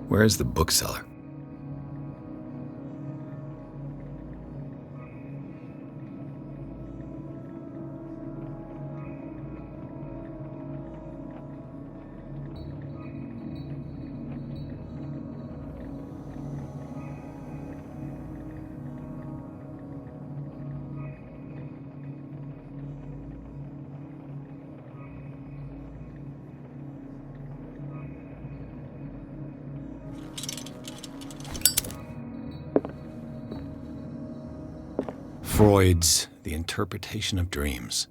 Where's the bookseller? Freud's The Interpretation of Dreams.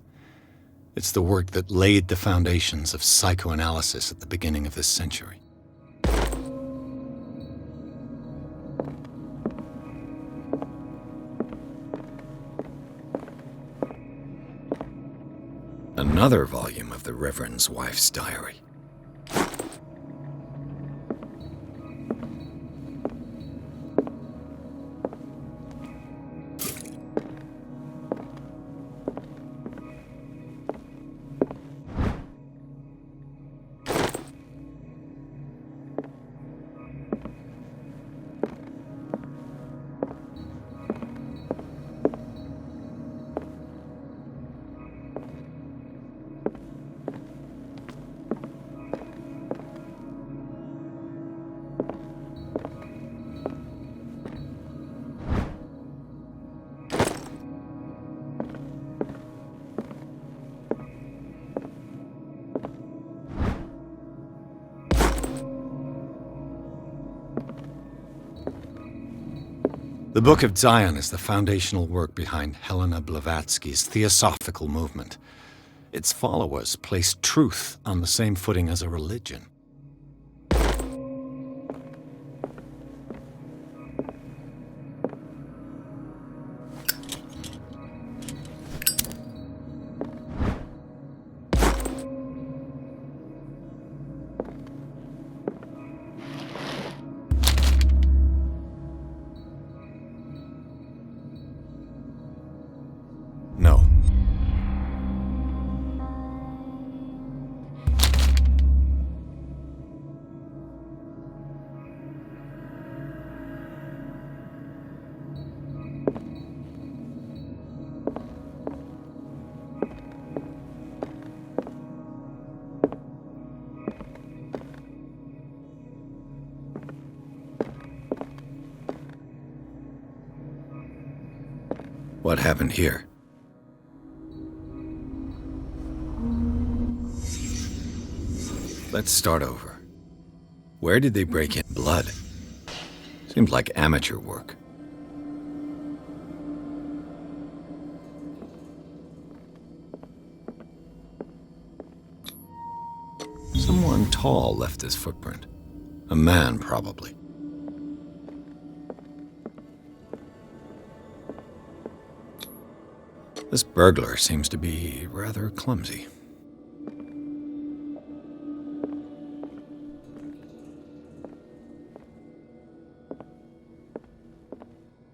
It's the work that laid the foundations of psychoanalysis at the beginning of this century. Another volume of the Reverend's wife's diary. The Book of Zion is the foundational work behind Helena Blavatsky's Theosophical movement. Its followers placed truth on the same footing as a religion. No. What happened here? Let's start over. Where did they break in? Blood. Seems like amateur work. Someone tall left this footprint. A man, probably. This burglar seems to be rather clumsy.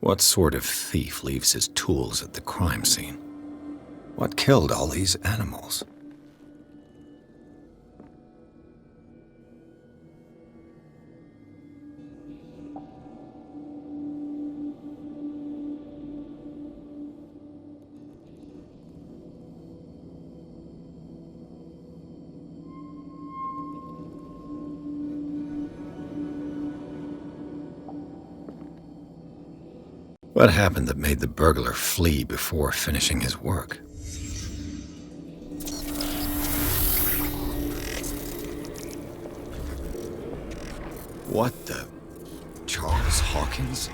What sort of thief leaves his tools at the crime scene? What killed all these animals? What happened that made the burglar flee before finishing his work? What the... Charles Hawkins?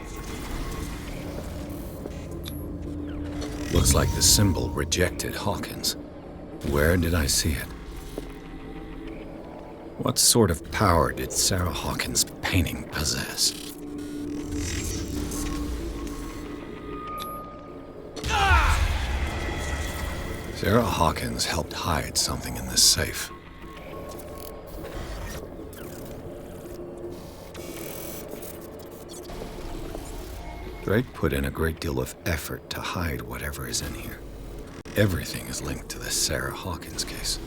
Looks like the symbol rejected Hawkins. Where did I see it? What sort of power did Sarah Hawkins' painting possess? Sarah Hawkins helped hide something in this safe. Drake put in a great deal of effort to hide whatever is in here. Everything is linked to the Sarah Hawkins case.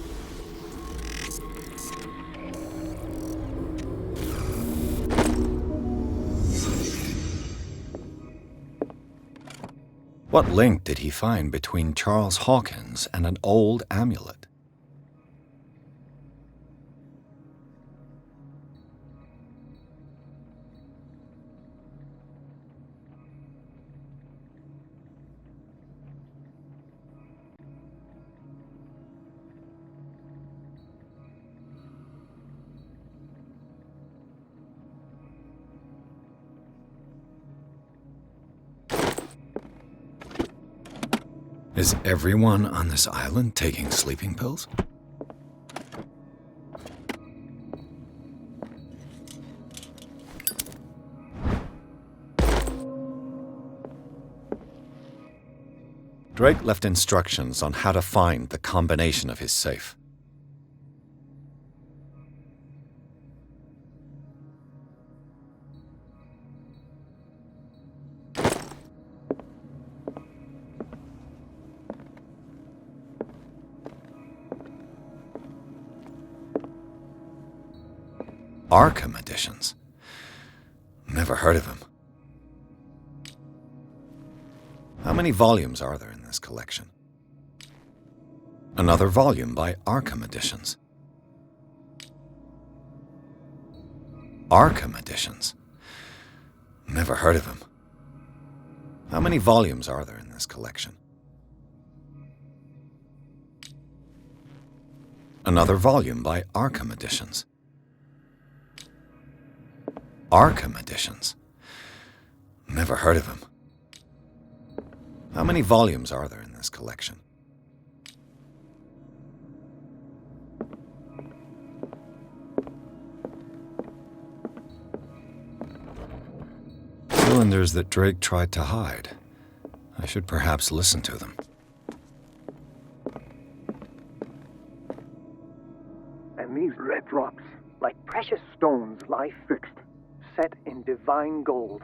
What link did he find between Charles Hawkins and an old amulet? Is everyone on this island taking sleeping pills? Drake left instructions on how to find the combination of his safe. Arkham editions. Never heard of him. How many volumes are there in this collection? Another volume by Arkham Editions. Arkham Editions. Never heard of him. How many volumes are there in this collection? Another volume by Arkham Editions. Arkham Editions. Never heard of him. How many volumes are there in this collection? Cylinders that Drake tried to hide. I should perhaps listen to them. And these red rocks, like precious stones, lie fixed, set in divine gold.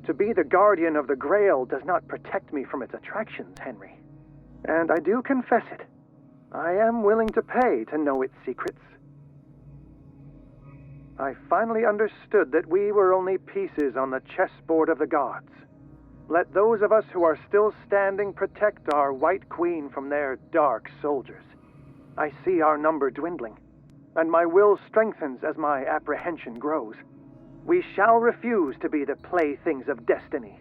To be the guardian of the Grail does not protect me from its attractions, Henry. And I do confess it. I am willing to pay to know its secrets. I finally understood that we were only pieces on the chessboard of the gods. Let those of us who are still standing protect our White Queen from their dark soldiers. I see our number dwindling, and my will strengthens as my apprehension grows. We shall refuse to be the playthings of destiny.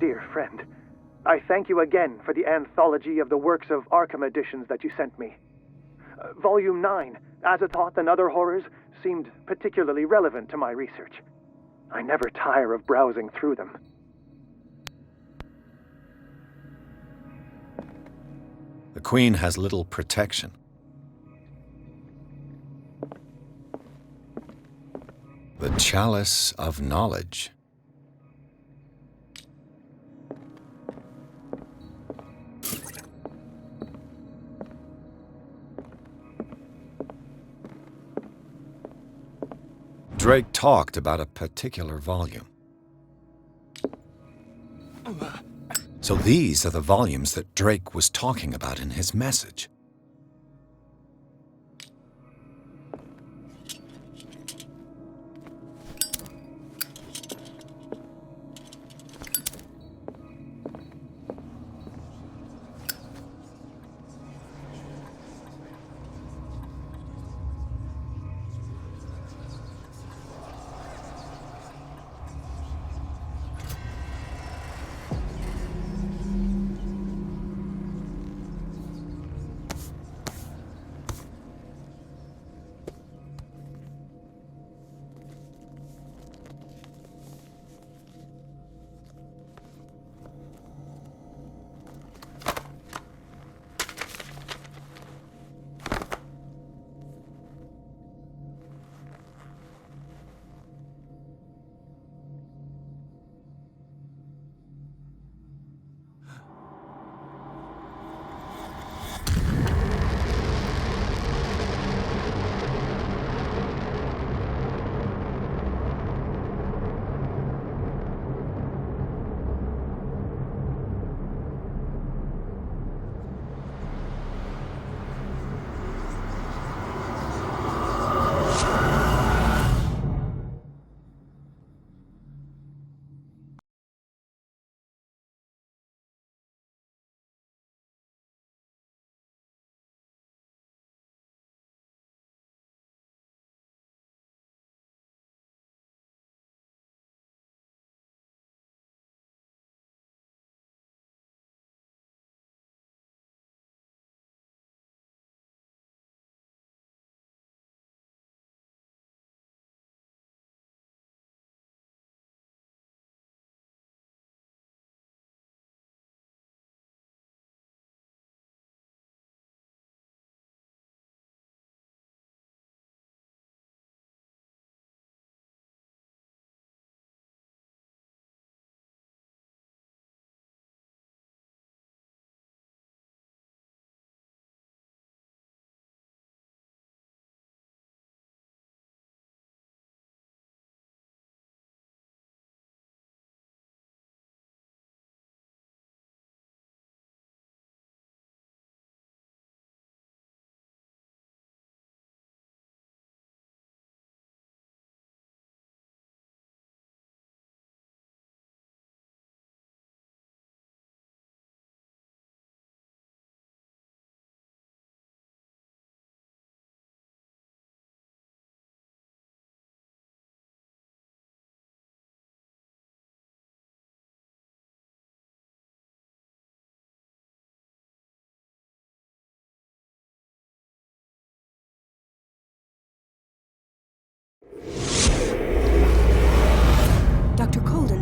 Dear friend, I thank you again for the anthology of the works of Arkham editions that you sent me. Volume 9, Azathoth and Other Horrors, seemed particularly relevant to my research. I never tire of browsing through them. The Queen has little protection. The Chalice of Knowledge. Drake talked about a particular volume. So these are the volumes that Drake was talking about in his message.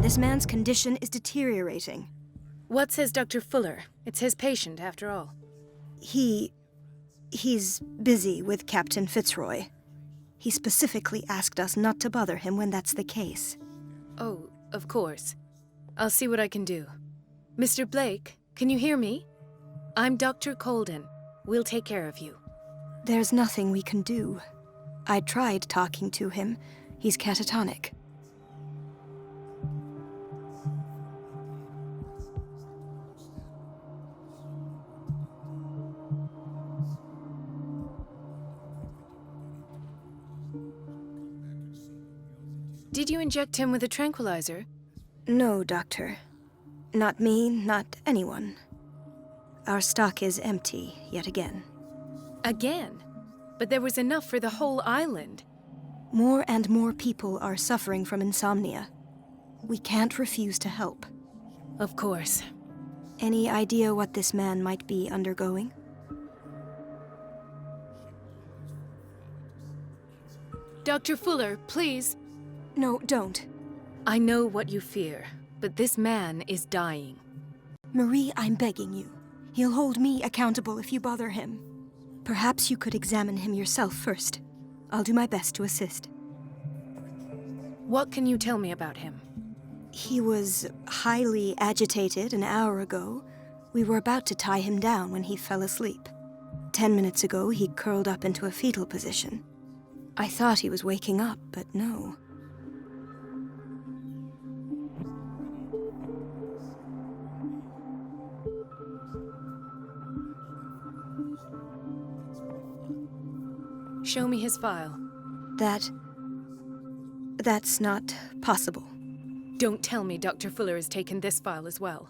This man's condition is deteriorating. What says Dr. Fuller? It's his patient, after all. He's busy with Captain Fitzroy. He specifically asked us not to bother him when that's the case. Oh, of course. I'll see what I can do. Mr. Blake, can you hear me? I'm Dr. Colden. We'll take care of you. There's nothing we can do. I tried talking to him. He's catatonic. Did you inject him with a tranquilizer? No, Doctor. Not me, not anyone. Our stock is empty, yet again. Again? But there was enough for the whole island. More and more people are suffering from insomnia. We can't refuse to help. Of course. Any idea what this man might be undergoing? Dr. Fuller, please. No, don't. I know what you fear, but this man is dying. Marie, I'm begging you. He'll hold me accountable if you bother him. Perhaps you could examine him yourself first. I'll do my best to assist. What can you tell me about him? He was highly agitated an hour ago. We were about to tie him down when he fell asleep. 10 minutes ago, he curled up into a fetal position. I thought he was waking up, but no. Show me his file. That's not possible. Don't tell me Dr. Fuller has taken this file as well.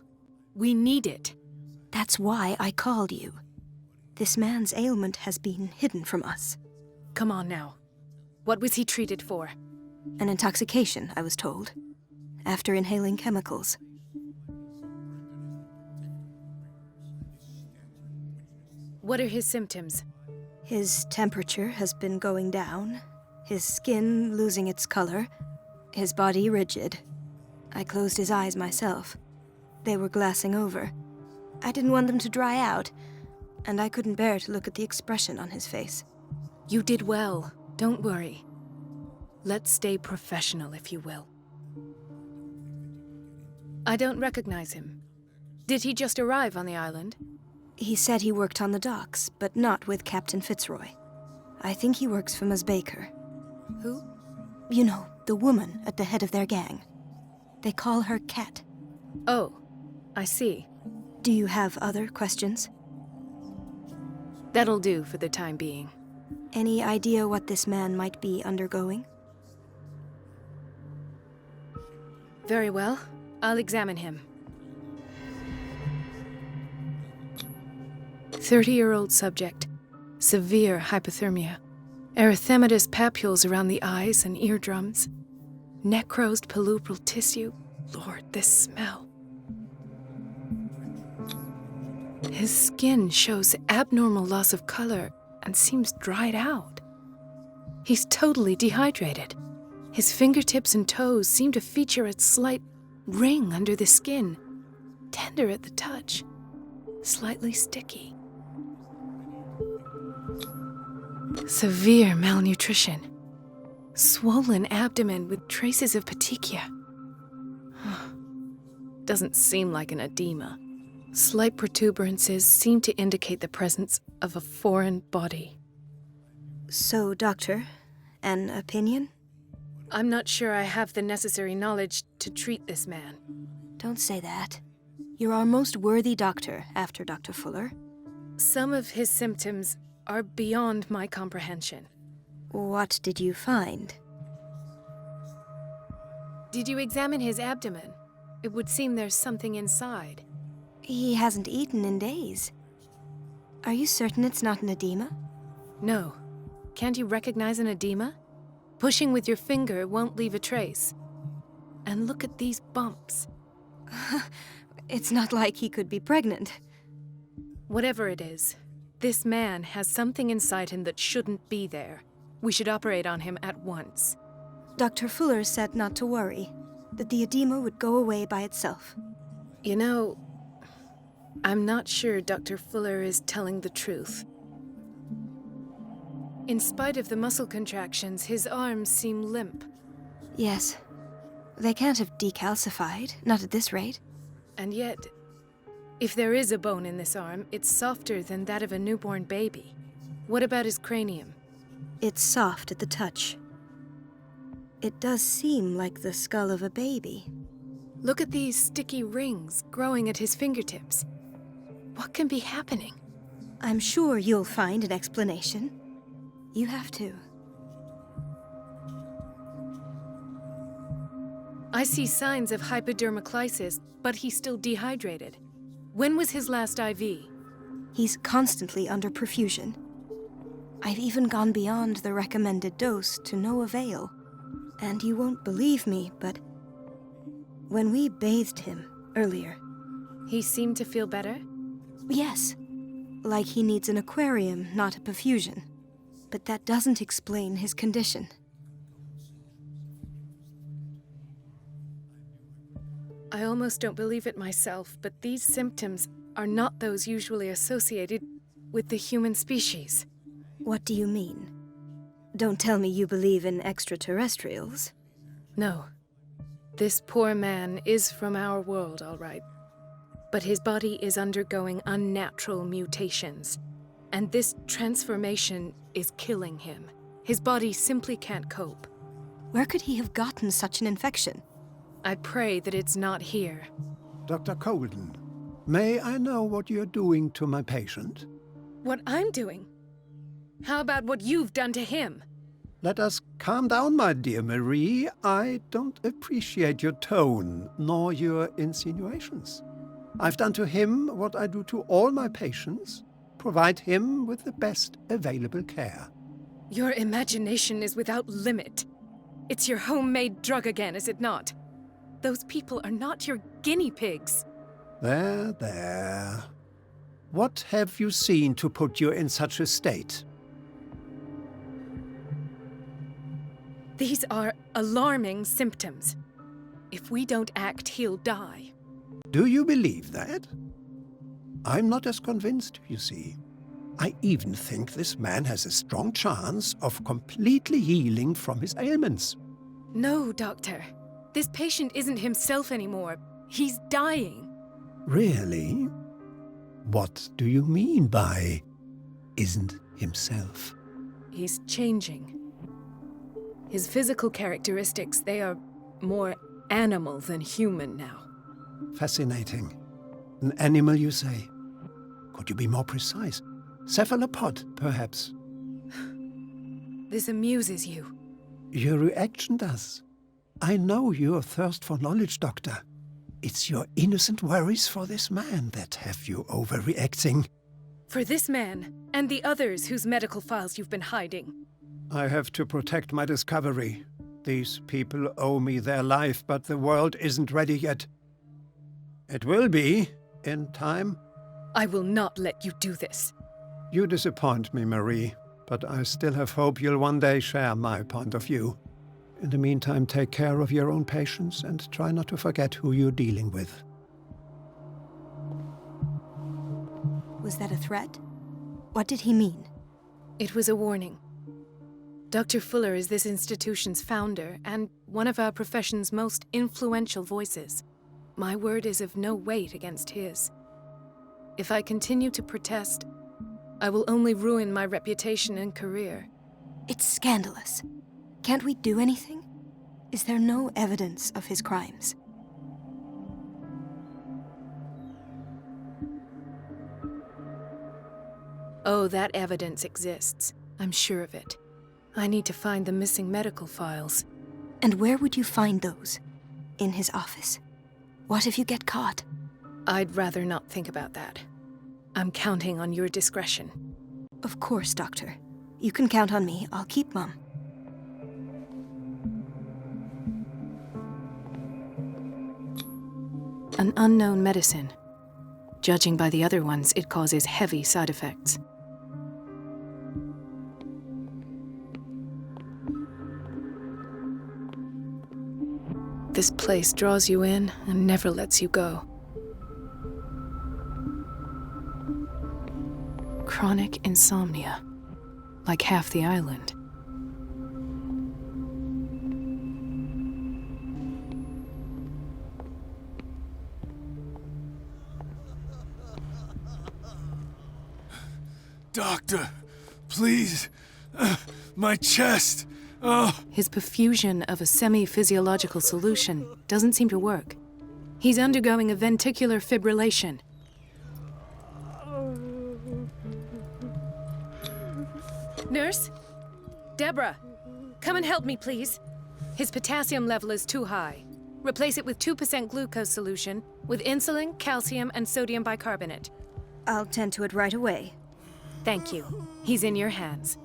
We need it. That's why I called you. This man's ailment has been hidden from us. Come on now. What was he treated for? An intoxication, I was told, after inhaling chemicals. What are his symptoms? His temperature has been going down, his skin losing its color, his body rigid. I closed his eyes myself. They were glassing over. I didn't want them to dry out, and I couldn't bear to look at the expression on his face. You did well. Don't worry. Let's stay professional, if you will. I don't recognize him. Did he just arrive on the island? He said he worked on the docks, but not with Captain Fitzroy. I think he works for Ms. Baker. Who? You know, the woman at the head of their gang. They call her Cat. Oh, I see. Do you have other questions? That'll do for the time being. Any idea what this man might be undergoing? Very well. I'll examine him. 30-year-old subject. Severe hypothermia. Erythematous papules around the eyes and eardrums. Necrosed palpebral tissue. Lord, this smell. His skin shows abnormal loss of color and seems dried out. He's totally dehydrated. His fingertips and toes seem to feature a slight ring under the skin, tender at the touch, slightly sticky. Severe malnutrition. Swollen abdomen with traces of petechia. Doesn't seem like an edema. Slight protuberances seem to indicate the presence of a foreign body. So, Doctor, an opinion? I'm not sure I have the necessary knowledge to treat this man. Don't say that. You're our most worthy doctor after Dr. Fuller. Some of his symptoms are beyond my comprehension. What did you find? Did you examine his abdomen? It would seem there's something inside. He hasn't eaten in days. Are you certain it's not an edema? No. Can't you recognize an edema? Pushing with your finger won't leave a trace. And look at these bumps. It's not like he could be pregnant. Whatever it is, this man has something inside him that shouldn't be there. We should operate on him at once. Dr. Fuller said not to worry. that the edema would go away by itself. You know, I'm not sure Dr. Fuller is telling the truth. In spite of the muscle contractions, his arms seem limp. Yes. They can't have decalcified, not at this rate. And yet, if there is a bone in this arm, it's softer than that of a newborn baby. What about his cranium? It's soft at the touch. It does seem like the skull of a baby. Look at these sticky rings growing at his fingertips. What can be happening? I'm sure you'll find an explanation. You have to. I see signs of hypodermoclysis, but he's still dehydrated. When was his last IV? He's constantly under perfusion. I've even gone beyond the recommended dose to no avail. And you won't believe me, but when we bathed him earlier... He seemed to feel better? Yes. Like he needs an aquarium, not a perfusion. But that doesn't explain his condition. I almost don't believe it myself, but these symptoms are not those usually associated with the human species. What do you mean? Don't tell me you believe in extraterrestrials. No. This poor man is from our world, all right. But his body is undergoing unnatural mutations. And this transformation is killing him. His body simply can't cope. Where could he have gotten such an infection? I pray that it's not here. Dr. Colden, may I know what you're doing to my patient? What I'm doing? How about what you've done to him? Let us calm down, my dear Marie. I don't appreciate your tone, nor your insinuations. I've done to him what I do to all my patients. Provide him with the best available care. Your imagination is without limit. It's your homemade drug again, is it not? Those people are not your guinea pigs. There, there. What have you seen to put you in such a state? These are alarming symptoms. If we don't act, he'll die. Do you believe that? I'm not as convinced, you see. I even think this man has a strong chance of completely healing from his ailments. No, Doctor. This patient isn't himself anymore. He's dying. Really? What do you mean by isn't himself? He's changing. His physical characteristics, they are more animal than human now. Fascinating. An animal, you say? Could you be more precise? Cephalopod, perhaps? This amuses you. Your reaction does. I know your thirst for knowledge, Doctor. It's your innocent worries for this man that have you overreacting. For this man, and the others whose medical files you've been hiding. I have to protect my discovery. These people owe me their life, but the world isn't ready yet. It will be, in time. I will not let you do this. You disappoint me, Marie, but I still have hope you'll one day share my point of view. In the meantime, take care of your own patients and try not to forget who you're dealing with. Was that a threat? What did he mean? It was a warning. Dr. Fuller is this institution's founder and one of our profession's most influential voices. My word is of no weight against his. If I continue to protest, I will only ruin my reputation and career. It's scandalous. Can't we do anything? Is there no evidence of his crimes? Oh, that evidence exists. I'm sure of it. I need to find the missing medical files. And where would you find those? In his office? What if you get caught? I'd rather not think about that. I'm counting on your discretion. Of course, Doctor. You can count on me. I'll keep Mum. An unknown medicine. Judging by the other ones, it causes heavy side effects. This place draws you in and never lets you go. Chronic insomnia, like half the island. Doctor, please. My chest. Oh. His perfusion of a semi-physiological solution doesn't seem to work. He's undergoing a ventricular fibrillation. Nurse? Deborah, come and help me, please. His potassium level is too high. Replace it with 2% glucose solution with insulin, calcium, and sodium bicarbonate. I'll tend to it right away. Thank you. He's in your hands.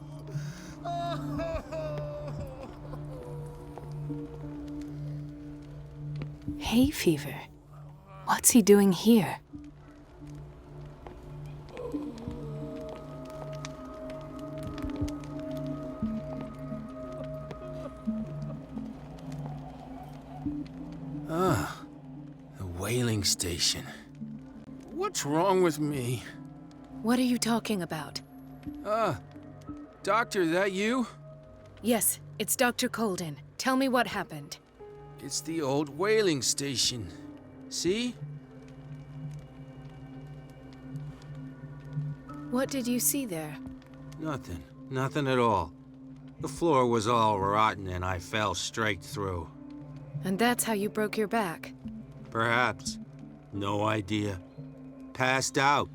Hay fever? What's he doing here? The whaling station. What's wrong with me? What are you talking about? Doctor, that you? Yes, it's Dr. Colden. Tell me what happened. It's the old whaling station. See? What did you see there? Nothing. Nothing at all. The floor was all rotten and I fell straight through. And that's how you broke your back? Perhaps. No idea. Passed out.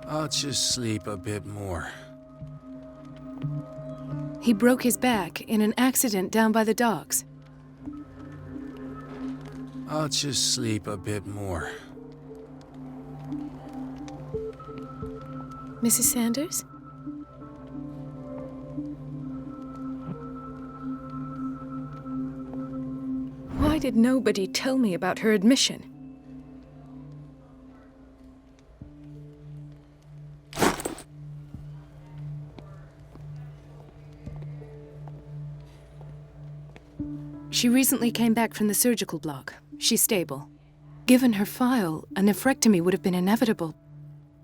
I'll just sleep a bit more. He broke his back in an accident down by the docks. I'll just sleep a bit more. Mrs. Sanders? Why did nobody tell me about her admission? She recently came back from the surgical block. She's stable. Given her file, a nephrectomy would have been inevitable.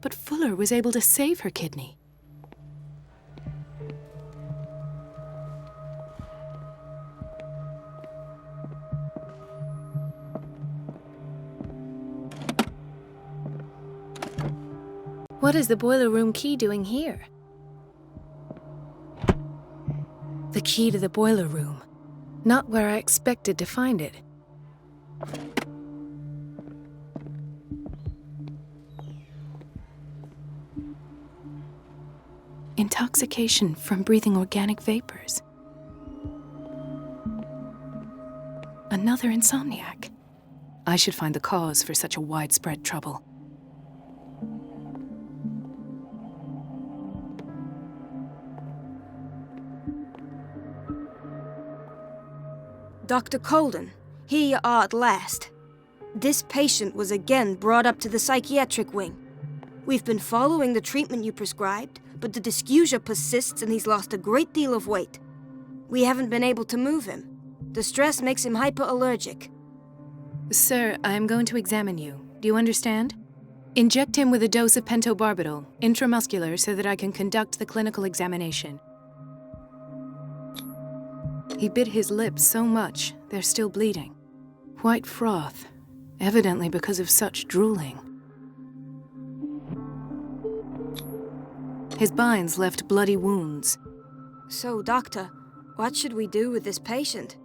But Fuller was able to save her kidney. What is the boiler room key doing here? The key to the boiler room. Not where I expected to find it. Intoxication from breathing organic vapors. Another insomniac. I should find the cause for such a widespread trouble. Dr. Colden, here you are at last. This patient was again brought up to the psychiatric wing. We've been following the treatment you prescribed, but the dysgeusia persists and he's lost a great deal of weight. We haven't been able to move him. The stress makes him hyperallergic. Sir, I'm going to examine you. Do you understand? Inject him with a dose of pentobarbital, intramuscular, so that I can conduct the clinical examination. He bit his lips so much, they're still bleeding. White froth, evidently because of such drooling. His binds left bloody wounds. So, Doctor, what should we do with this patient?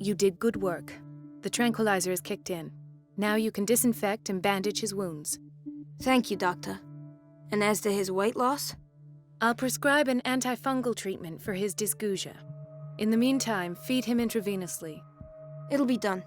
You did good work. The tranquilizer is kicked in. Now you can disinfect and bandage his wounds. Thank you, Doctor. And as to his weight loss? I'll prescribe an antifungal treatment for his dysgeusia. In the meantime, feed him intravenously. It'll be done.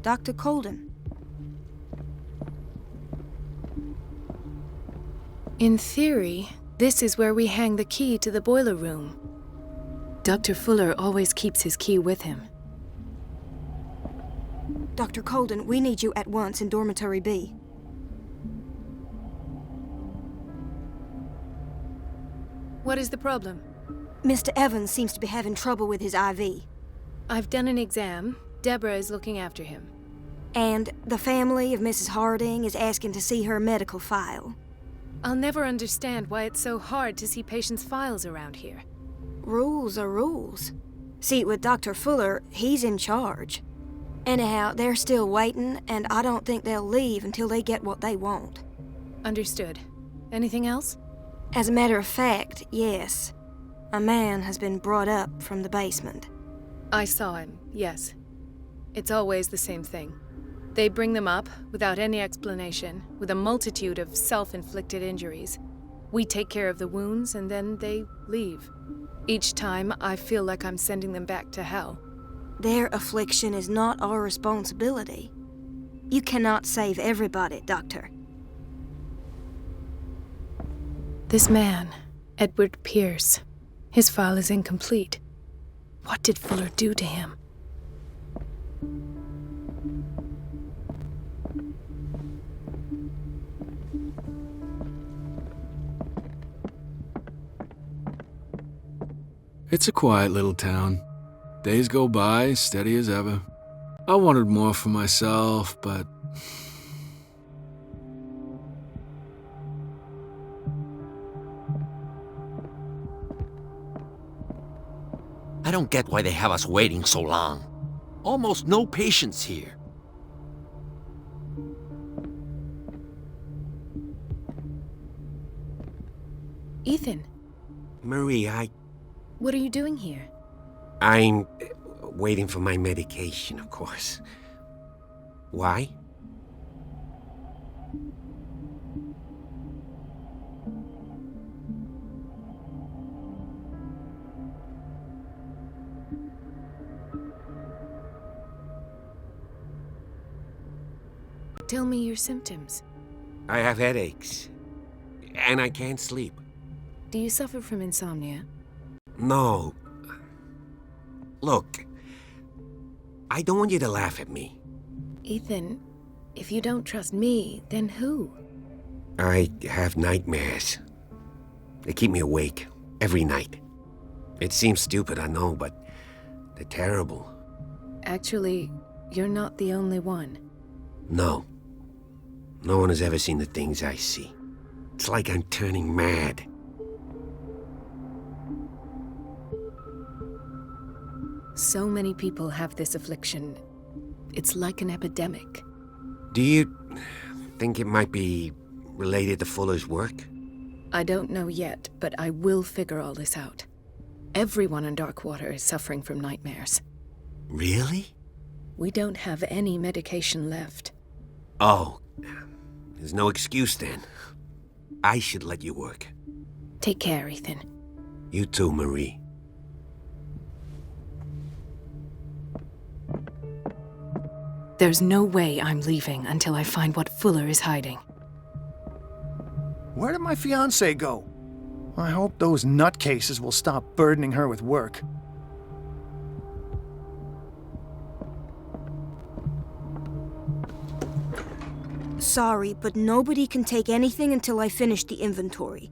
Dr. Colden. In theory, this is where we hang the key to the boiler room. Dr. Fuller always keeps his key with him. Dr. Colden, we need you at once in Dormitory B. What is the problem? Mr. Evans seems to be having trouble with his IV. I've done an exam. Deborah is looking after him. And the family of Mrs. Harding is asking to see her medical file. I'll never understand why it's so hard to see patients' files around here. Rules are rules. See, with Dr. Fuller, he's in charge. Anyhow, they're still waiting, and I don't think they'll leave until they get what they want. Understood. Anything else? As a matter of fact, yes. A man has been brought up from the basement. I saw him, yes. It's always the same thing. They bring them up, without any explanation, with a multitude of self-inflicted injuries. We take care of the wounds, and then they leave. Each time, I feel like I'm sending them back to hell. Their affliction is not our responsibility. You cannot save everybody, Doctor. This man, Edward Pierce, his file is incomplete. What did Fuller do to him? It's a quiet little town. Days go by, steady as ever. I wanted more for myself, but... I don't get why they have us waiting so long. Almost no patients here. Ethan, Marie, what are you doing here? I'm waiting for my medication, of course. Why? Tell me your symptoms. I have headaches. And I can't sleep. Do you suffer from insomnia? No. Look, I don't want you to laugh at me. Ethan, if you don't trust me, then who? I have nightmares. They keep me awake every night. It seems stupid, I know, but they're terrible. Actually, you're not the only one. No. No one has ever seen the things I see. It's like I'm turning mad. So many people have this affliction. It's like an epidemic. Do you think it might be related to Fuller's work? I don't know yet, but I will figure all this out. Everyone in Darkwater is suffering from nightmares. Really? We don't have any medication left. Oh, there's no excuse then. I should let you work. Take care, Ethan. You too, Marie. There's no way I'm leaving until I find what Fuller is hiding. Where did my fiancée go? I hope those nutcases will stop burdening her with work. Sorry, but nobody can take anything until I finish the inventory.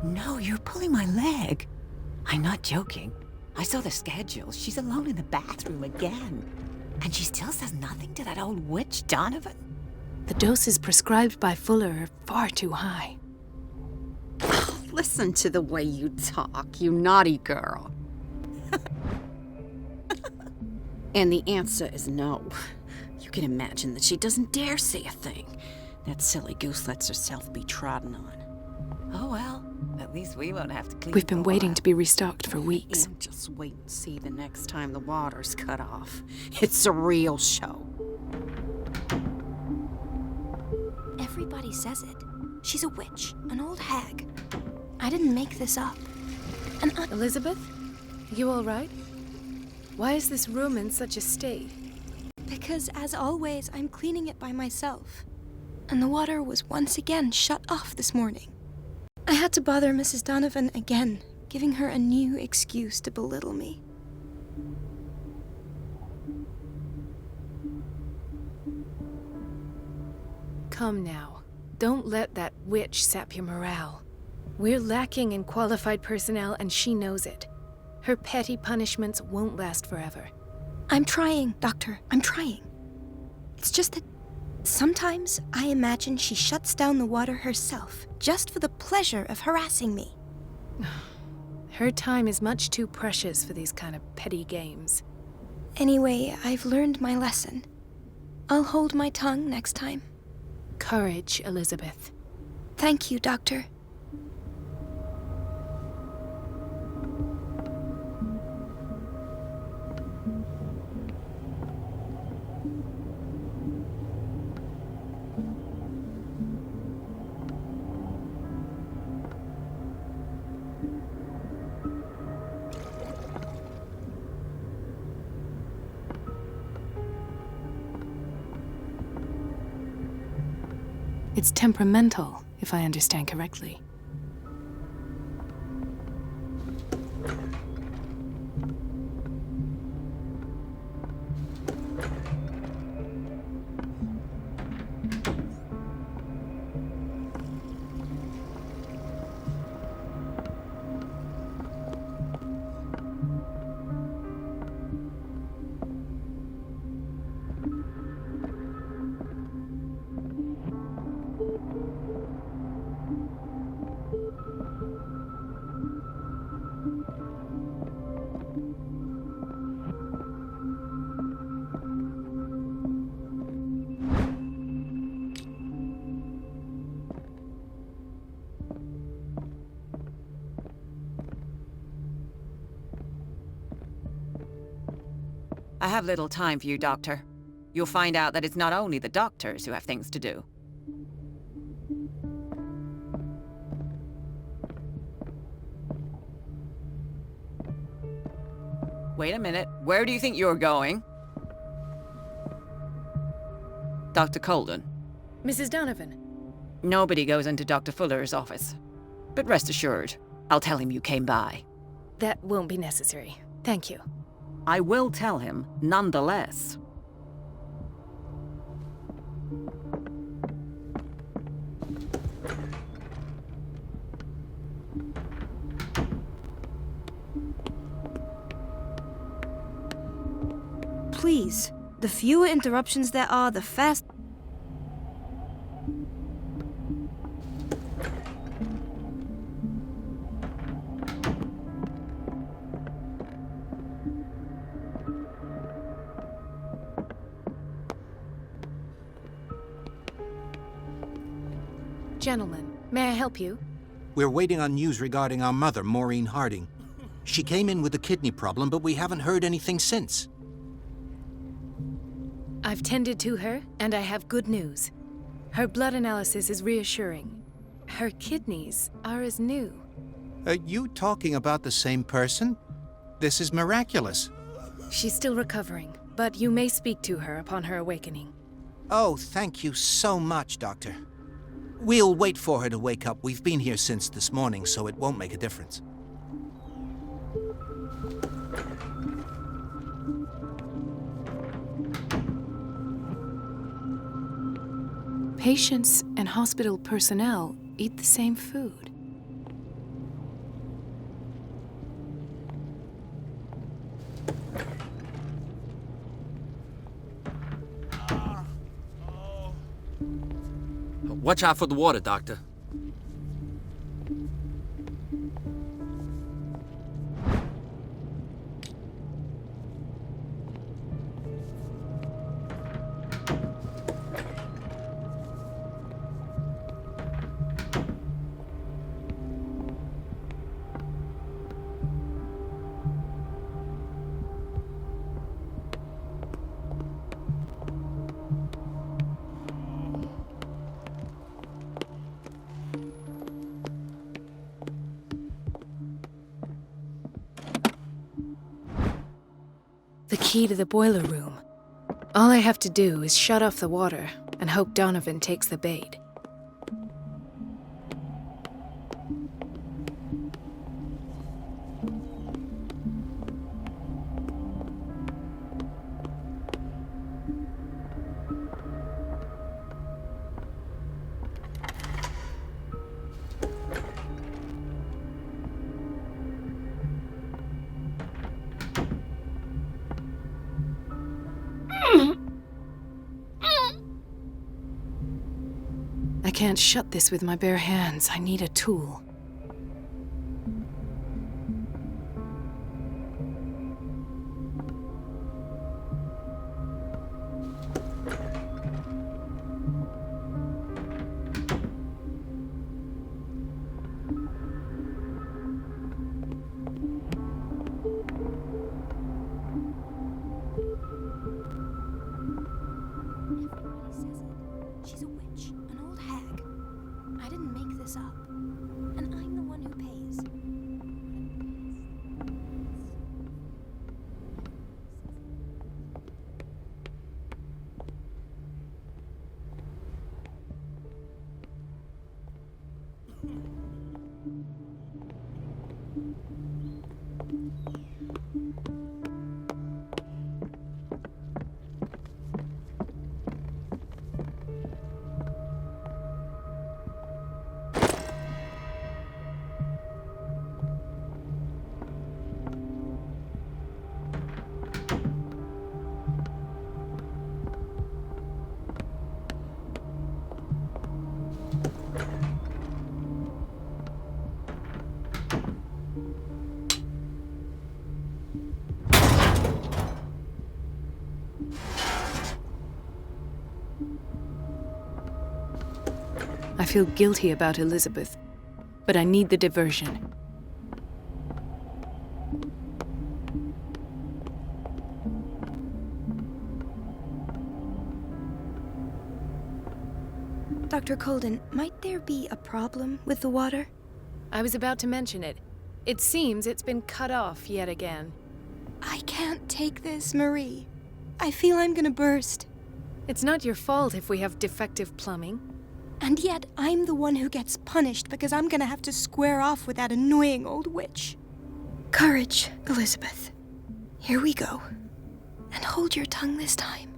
No, you're pulling my leg. I'm not joking. I saw the schedule. She's alone in the bathroom again. And she still says nothing to that old witch, Donovan. The doses prescribed by Fuller are far too high. Listen to the way you talk, you naughty girl. And the answer is no. You can imagine that she doesn't dare say a thing. That silly goose lets herself be trodden on. Oh well, at least we won't have to clean We've been the waiting water. to be restocked for weeks. And just wait and see the next time the water's cut off. It's a real show. Everybody says it. She's a witch, an old hag. I didn't make this up. And Elizabeth? You all right? Why is this room in such a state? because, as always, I'm cleaning it by myself. And the water was once again shut off this morning. I had to bother Mrs. Donovan again, giving her a new excuse to belittle me. Come now. Don't let that witch sap your morale. We're lacking in qualified personnel, and she knows it. Her petty punishments won't last forever. I'm trying, Doctor. I'm trying. It's just that sometimes I imagine she shuts down the water herself, just for the pleasure of harassing me. Her time is much too precious for these kind of petty games. Anyway, I've learned my lesson. I'll hold my tongue next time. Courage, Elizabeth. Thank you, Doctor. It's temperamental, if I understand correctly. I have little time for you, Doctor. You'll find out that it's not only the doctors who have things to do. Wait a minute. Where do you think you're going? Dr. Colden. Mrs. Donovan. Nobody goes into Dr. Fuller's office. But rest assured, I'll tell him you came by. That won't be necessary. Thank you. I will tell him, nonetheless. Please, the fewer interruptions there are, the faster. Gentlemen, may I help you? We're waiting on news regarding our mother, Maureen Harding. She came in with a kidney problem, but we haven't heard anything since. I've tended to her, and I have good news. Her blood analysis is reassuring. Her kidneys are as new. Are you talking about the same person? This is miraculous. She's still recovering, but you may speak to her upon her awakening. Oh, thank you so much, Doctor. We'll wait for her to wake up. We've been here since this morning, so it won't make a difference. Patients and hospital personnel eat the same food. Watch out for the water, Doctor. key to the boiler room. All I have to do is shut off the water and hope Donovan takes the bait. I can't shut this with my bare hands. I need a tool. She's a witch, an old hag. I didn't make this up. And I'm the one who pays. I feel guilty about Elizabeth, but I need the diversion. Dr. Colden, might there be a problem with the water? I was about to mention it. It seems it's been cut off yet again. I can't take this, Marie. I feel I'm gonna burst. It's not your fault if we have defective plumbing. And yet, I'm the one who gets punished because I'm gonna have to square off with that annoying old witch. Courage, Elizabeth. Here we go. And hold your tongue this time.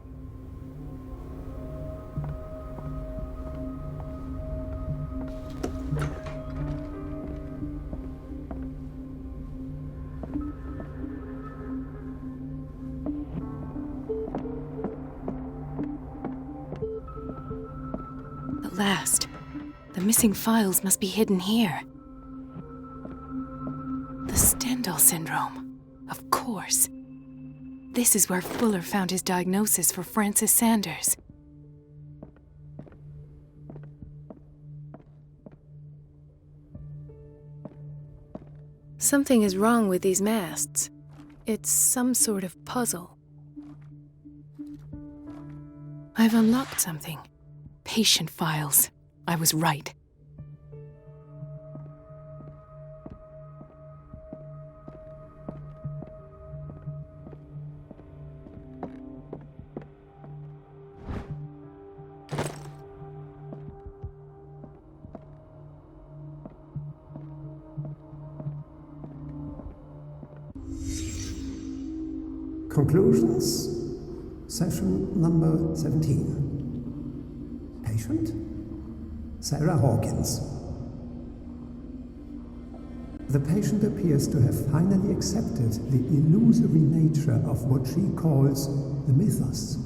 At last. The missing files must be hidden here. The Stendhal syndrome. Of course. This is where Fuller found his diagnosis for Francis Sanders. Something is wrong with these masts. It's some sort of puzzle. I've unlocked something. Patient files. I was right. Conclusions, session number 17. Patient, Sarah Hawkins. The patient appears to have finally accepted the illusory nature of what she calls the mythos.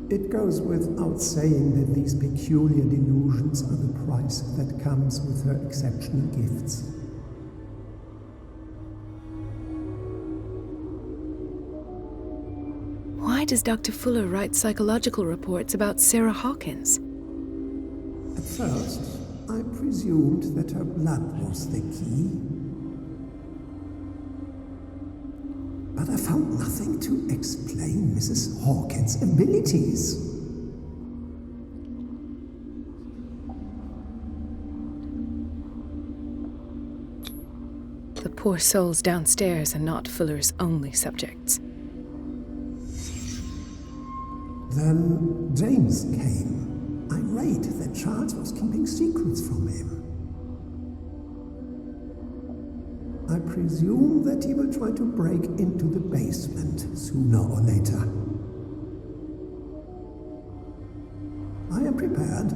It goes without saying that these peculiar delusions are the price that comes with her exceptional gifts. Why does Dr. Fuller write psychological reports about Sarah Hawkins? At first, I presumed that her blood was the key. But I found nothing to explain Mrs. Hawkins' abilities. The poor souls downstairs are not Fuller's only subjects. Then James came, irate that Charles was keeping secrets from him. I presume that he will try to break into the basement sooner or later. I am prepared.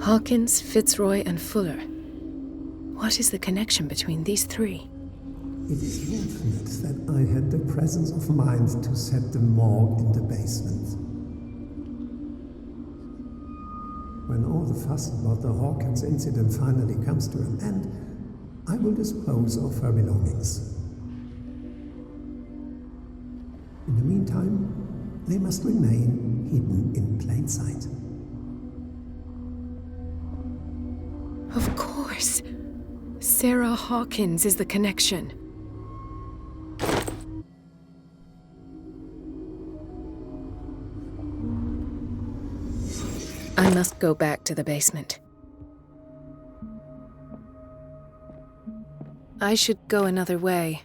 Hawkins, Fitzroy, and Fuller. What is the connection between these three? It is fortunate that I had the presence of mind to set the morgue in the basement. When all the fuss about the Hawkins incident finally comes to an end, I will dispose of her belongings. In the meantime, they must remain hidden in plain sight. Of course! Sarah Hawkins is the connection. I must go back to the basement. I should go another way.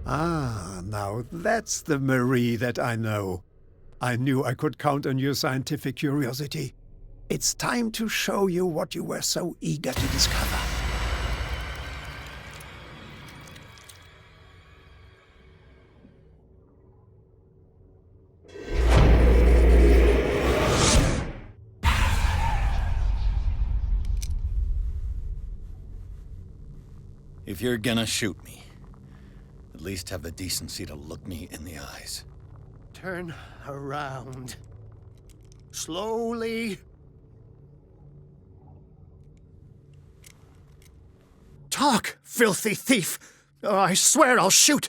Ah, now that's the Marie that I know. I knew I could count on your scientific curiosity. It's time to show you what you were so eager to discover. If you're gonna shoot me, at least have the decency to look me in the eyes. Turn around. Slowly. Talk, filthy thief! Or I swear I'll shoot!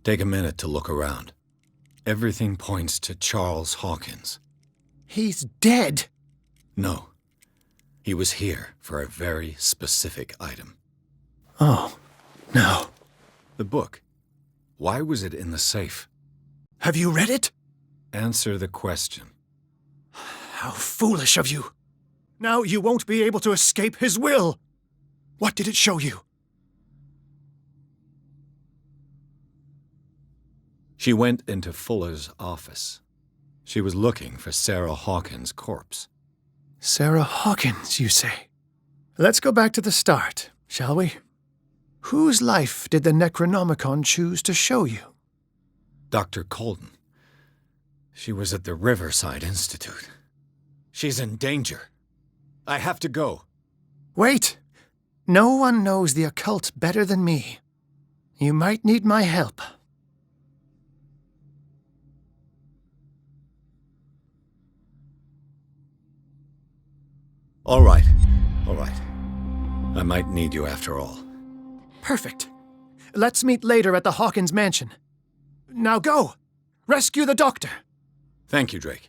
Take a minute to look around. Everything points to Charles Hawkins. He's dead! No. He was here for a very specific item. Oh, no. The book. Why was it in the safe? Have you read it? Answer the question. How foolish of you. Now you won't be able to escape his will. What did it show you? She went into Fuller's office. She was looking for Sarah Hawkins' corpse. Sarah Hawkins, you say? Let's go back to the start, shall we? Whose life did the Necronomicon choose to show you? Dr. Colden. She was at the Riverside Institute. She's in danger. I have to go. Wait! No one knows the occult better than me. You might need my help. All right. I might need you after all. Perfect. Let's meet later at the Hawkins mansion. Now go! Rescue the doctor! Thank you, Drake.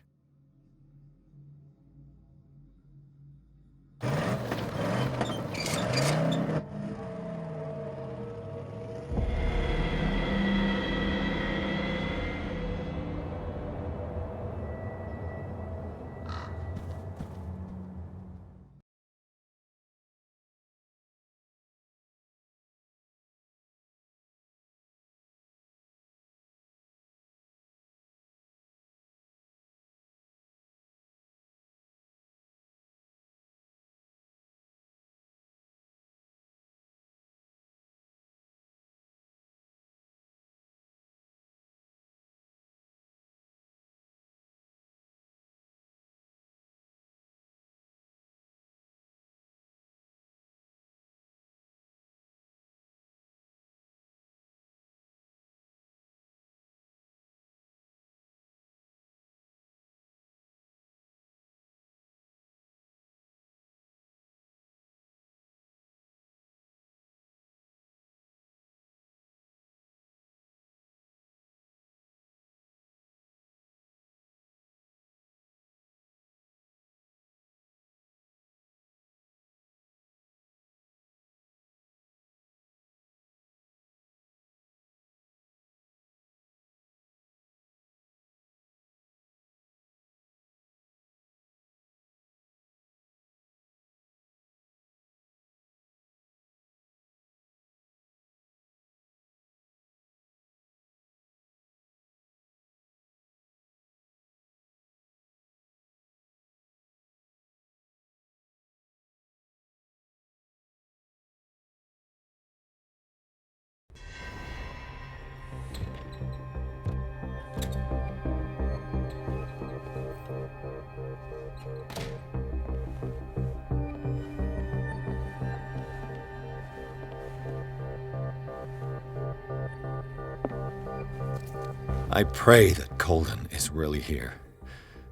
I pray that Colden is really here,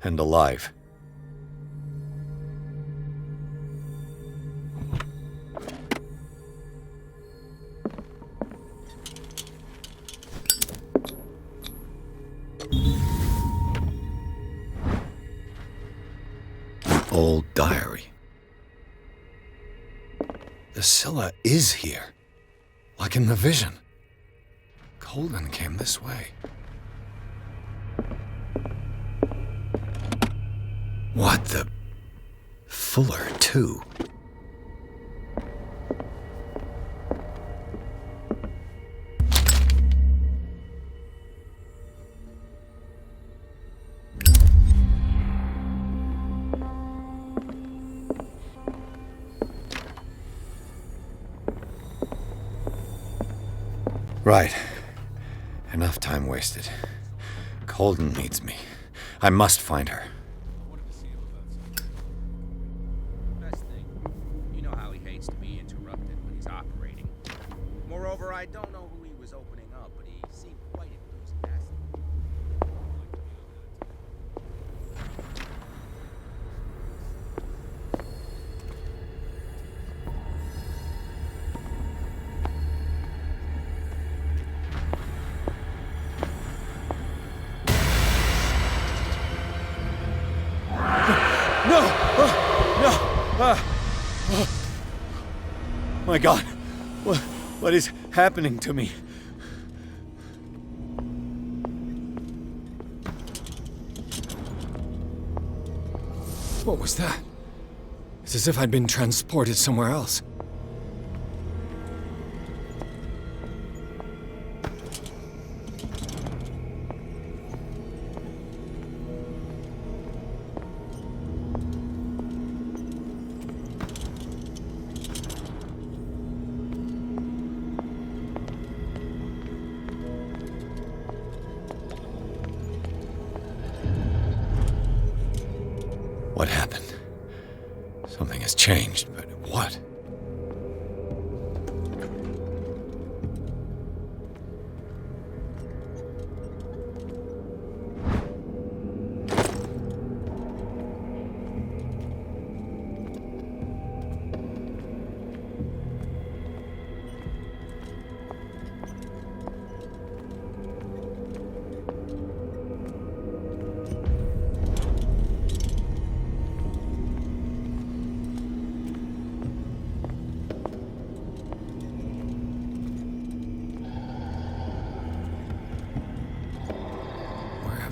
and alive. An old diary. The Scylla is here, like in the vision. Colden came this way. What the... Fuller, too. Right. Enough time wasted. Colden needs me. I must find her. I don't know who he was opening up, but he seemed quite enthusiastic. My God, what is happening to me? What was that? It's as if I'd been transported somewhere else. What happened? Something has changed, but what?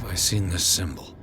I've seen this symbol.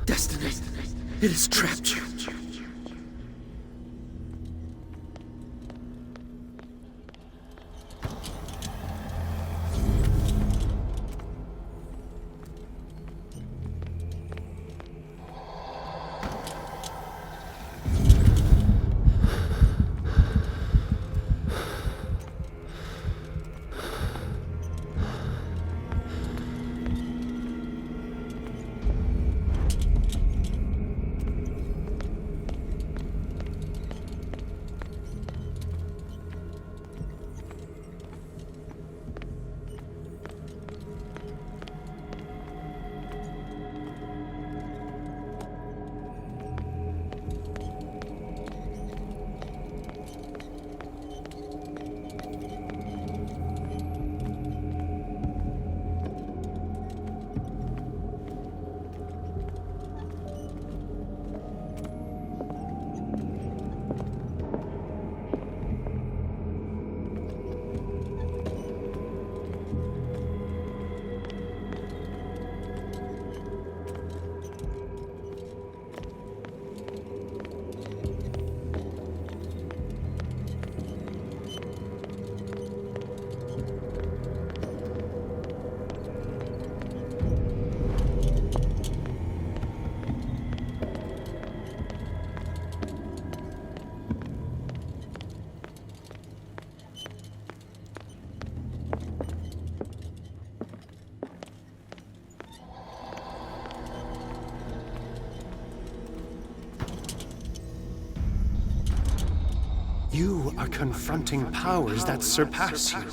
Destiny, it has trapped you. You are confronting powers that surpass you.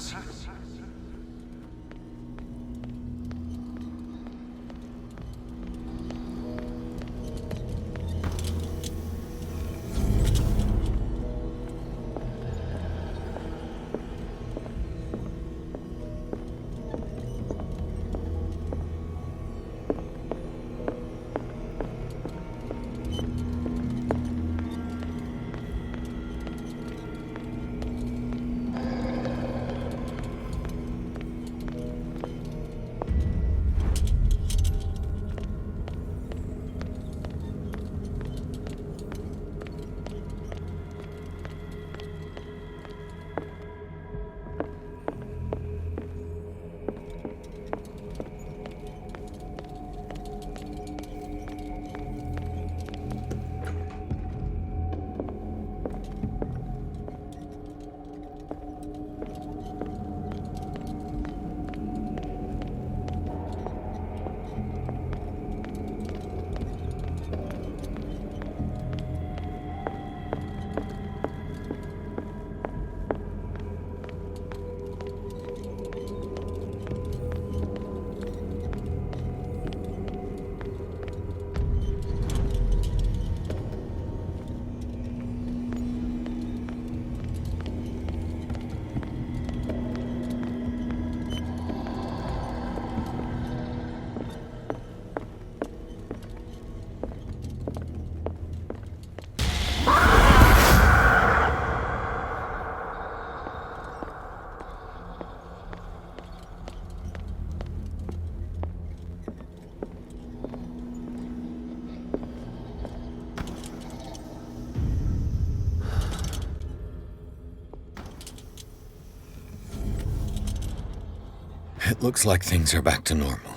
It looks like things are back to normal.